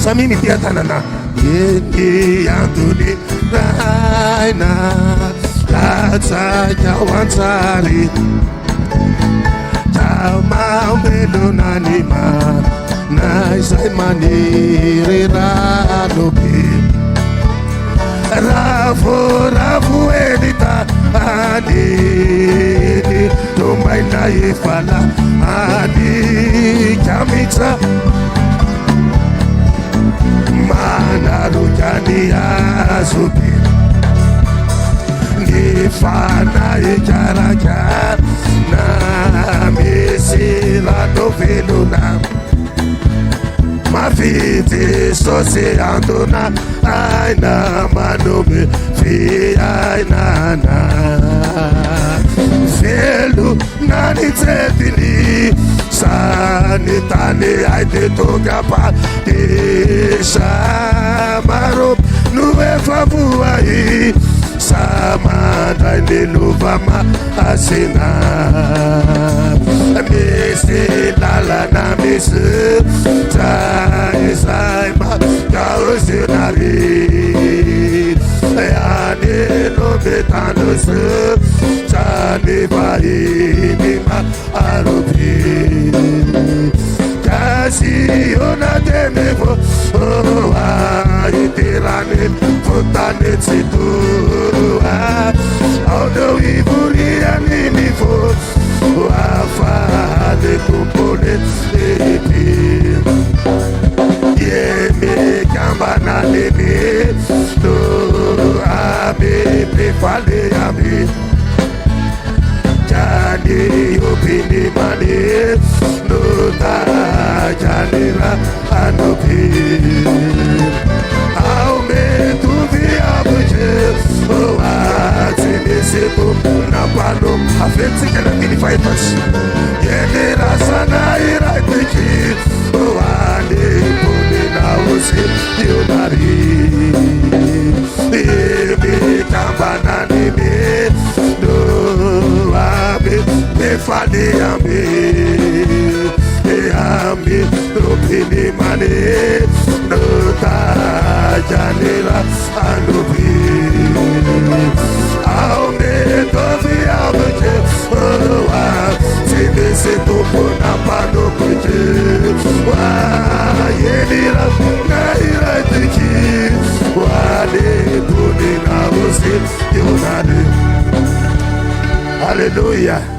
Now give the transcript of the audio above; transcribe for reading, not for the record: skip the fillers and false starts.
Sami mitiatanana. Yeni Antoni Raina Kata Yawansari Jama Belonanima Naisaimani Ranobi Rafu Edita Adi Tumaina Ifala Adi Kamita Manarujani Azubi Nifana Ijaraja Na Misila Noveluna Mafiti Sosiandona Aina Manome Fi Aina Felu Nani Tedili Sanitani Aide Togapa Shamarop Nuwe Favuai Samada Niluvama Asina Misi Lala Namisi Saima Kausinari Yani Nobetanus Sani Bahima Arupi Kasi Yona Denevo Itirani Futani Situa Audo Iburi Animivo Wafa De Kupone Epi Yemi Kambana Nemi Do Abi Prefale Abi Jadi Opini Mani Nuta Janira Anopi Aume Tu Viabuche Oati Sibu Napano Afeti Kena Mini Fighters Yenira Sana Iratiki Oani Puni Nausi Yunari Imi Kambana Nimi Fadi Ami Rupini Mani Nuta Janira Anubi Aume Tovi Abuche Owa Sinisi Tupuna Pano Kuche Wa Yenira Naira Tiki Wade Puni Nausi Yunade. Hallelujah.